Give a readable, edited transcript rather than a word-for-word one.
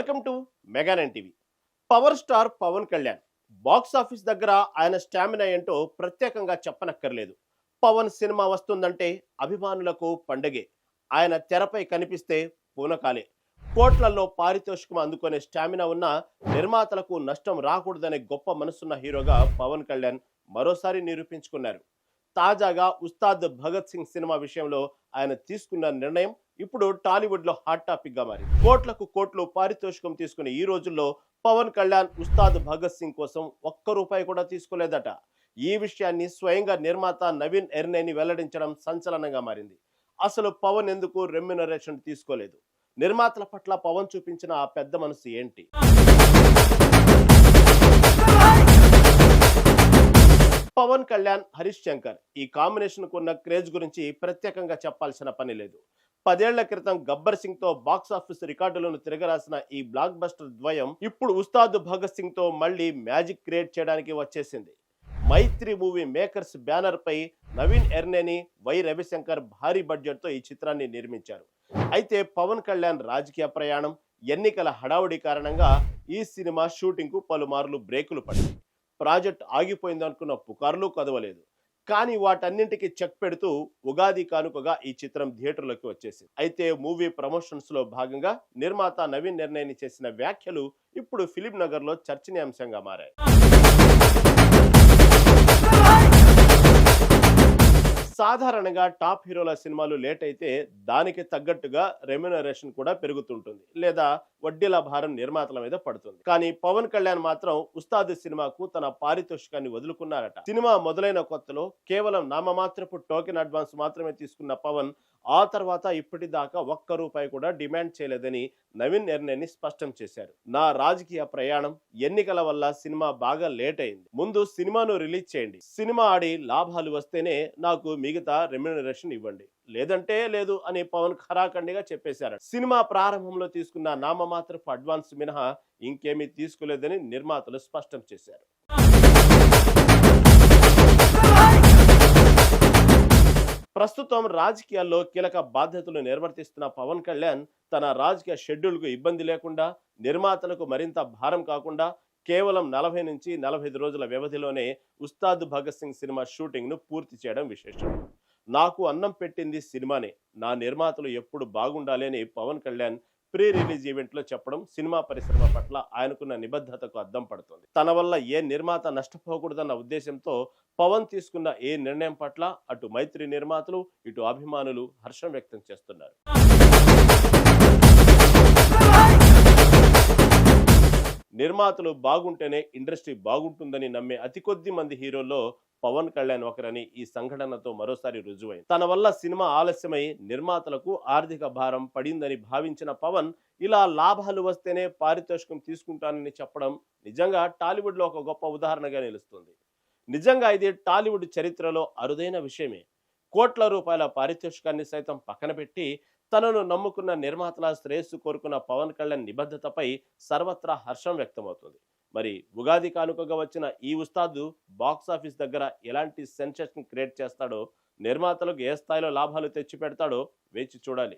Welcome to మెగానన్ TV. Power star Pavan Kalyan box office దగ్గర ఆయన స్టామినా ఏంటో ప్రత్యేకంగా చెప్పనక్కర్లేదు. పవన్ సినిమా వస్తుందంటే అభిమానులకు పండగే. ఆయన తెరపై కనిపిస్తే పూనకాలే. కోట్లలో పారితోషికం అందుకునే స్టామినా ఉన్న నిర్మాతలకు నష్టం రాకూడదనే గొప్ప మనసున్న హీరోగా పవన్ కళ్యాణ్ మరోసారి నిరూపించుకున్నారు. తాజాగా ఉస్తాద్ భగత్ సింగ్ సినిమా విషయంలో ఆయన తీసుకున్న నిర్ణయం ఇప్పుడు టాలీవుడ్ లో హాట్ టాపిక్ గా మారింది. కోట్లకు కోట్లు పారితోషికం తీసుకునే ఈ రోజుల్లో పవన్ కళ్యాణ్ ఉస్తాద్ భగత్ సింగ్ కోసం ఒక్క రూపాయి కూడా తీసుకోలేదట. ఈ విషయాన్ని స్వయంగా నిర్మాత నవీన్ ఎర్నేని వెల్లడించడం సంచలనంగా మారింది. అసలు పవన్ ఎందుకు రెమ్యునరేషన్ తీసుకోలేదు? నిర్మాతల పట్ల పవన్ చూపించిన ఆ పెద్ద మనసు ఏంటి? పవన్ కళ్యాణ్, హరీష్ శంకర్ ఈ కాంబినేషన్ కున్న క్రేజ్ గురించి ప్రత్యేకంగా చెప్పాల్సిన పని లేదు. 10 ఏళ్ల క్రితం గబ్బర్ సింగ్ తో బాక్స్ ఆఫీస్ రికార్డులను తిరగరాసిన ఈ బ్లాక్ బస్టర్ ద్వయం ఇప్పుడు ఉస్తాద్ భగత్ సింగ్ తో మళ్ళీ మ్యాజిక్ క్రియేట్ చేయడానికి వచ్చేసింది. మైత్రి మూవీ మేకర్స్ బ్యానర్ పై నవీన్ ఎర్నేని, వై రవిశంకర్ భారీ బడ్జెట్ తో ఈ చిత్రాన్ని నిర్మించారు. అయితే పవన్ కళ్యాణ్ రాజకీయ ప్రయాణం, ఎన్నికల హడావుడి కారణంగా ఈ సినిమా షూటింగ్ కు పలుమార్లు బ్రేకులు పడ్డాయి. ప్రాజెక్ట్ ఆగిపోయిందనుకున్న పుకార్లు కదవలేదు. కానీ వాటన్నింటికి చెక్ పెడుతూ ఉగాది కానుకగా ఈ చిత్రం థియేటర్లోకి వచ్చేసింది. అయితే మూవీ ప్రమోషన్స్ లో భాగంగా నిర్మాత నవీన్ నిర్ణయని చేసిన వ్యాఖ్యలు ఇప్పుడు ఫిలిం నగర్ లో చర్చనీయాంశంగా మారాయి. సాధారణంగా టాప్ హీరోల సినిమాలు లేట్ అయితే దానికి తగ్గట్టుగా రెమ్యునరేషన్ కూడా పెరుగుతుంటుంది, లేదా వడ్డీల భారం నిర్మాతల మీద పడుతుంది. కానీ పవన్ కళ్యాణ్ మాత్రం ఉస్తాద్ సినిమాకు తన పారితోషికాన్ని వదులుకున్నారట. సినిమా మొదలైన కొత్తలో కేవలం నామమాత్రపు టోకెన్ అడ్వాన్స్ మాత్రమే తీసుకున్న పవన్ ఆ తర్వాత ఇప్పటిదాకా ఒక్క రూపాయి కూడా డిమాండ్ చేయలేదని నవీన్ ఎర్నేని స్పష్టం చేశారు. నా రాజకీయ ప్రయాణం, ఎన్నికల వల్ల సినిమా బాగా లేట్ అయింది. ముందు సినిమాను రిలీజ్ చేయండి, సినిమా ఆడి లాభాలు వస్తేనే నాకు మిగతా రెమ్యునరేషన్ ఇవ్వండి, లేదంటే లేదు అని పవన్ ఖరాఖండిగా చెప్పేశారు. సినిమా ప్రారంభంలో తీసుకున్న నామమాత్రపు అడ్వాన్స్ మినహా ఇంకేమీ తీసుకోలేదని నిర్మాతలు స్పష్టం చేశారు. ప్రస్తుతం రాజకీయాల్లో కీలక బాధ్యతలు నిర్వర్తిస్తున్న పవన్ కళ్యాణ్ తన రాజకీయ షెడ్యూల్కు ఇబ్బంది లేకుండా, నిర్మాతలకు మరింత భారం కాకుండా కేవలం 40 నుంచి 45 రోజుల వ్యవధిలోనే ఉస్తాద్ భగత్ సింగ్ సినిమా షూటింగ్ ను పూర్తి చేయడం విశేషం. నాకు అన్నం పెట్టింది సినిమానే, నా నిర్మాతలు ఎప్పుడు బాగుండాలి అని Pawan Kalyan pre release event లో చెప్పడం సినిమా పరిశ్రమ పట్ల ఆయనకున్న నిబద్ధతకు అద్దం పడుతుంది. తన వల్ల ఏ నిర్మాత నష్టపోకూడదన్న ఉద్దేశంతో పవన్ తీసుకున్న ఏ నిర్ణయం పట్ల అటు మైత్రి నిర్మాతలు, ఇటు అభిమానులు హర్షం వ్యక్తం చేస్తున్నారు. నిర్మాతలు బాగుంటేనే ఇండస్ట్రీ బాగుంటుందని నమ్మే అతి కొద్ది మంది హీరోల్లో పవన్ కళ్యాణ్ ఒకరని ఈ సంఘటనతో మరోసారి రుజువైంది. తన వల్ల సినిమా ఆలస్యమై నిర్మాతలకు ఆర్థిక భారం పడిందని భావించిన పవన్ ఇలా లాభాలు వస్తేనే పారితోషికం తీసుకుంటానని చెప్పడం నిజంగా టాలీవుడ్ లో ఒక గొప్ప ఉదాహరణగా నిలుస్తుంది. నిజంగా ఇది టాలీవుడ్ చరిత్రలో అరుదైన విషయమే. కోట్ల రూపాయల పారితోషికాన్ని సైతం పక్కన పెట్టి తనను నమ్ముకున్న నిర్మాతల శ్రేయస్సు కోరుకున్న పవన్ కళ్యాణ్ నిబద్ధతపై సర్వత్రా హర్షం వ్యక్తమవుతుంది. మరి ఉగాది కానుకగా వచ్చిన ఈ ఉస్తాద్ బాక్స్ ఆఫీస్ దగ్గర ఎలాంటి సెన్సేషన్ క్రియేట్ చేస్తాడో, నిర్మాతలకు ఏ స్థాయిలో లాభాలు తెచ్చిపెడతాడో వేచి చూడాలి.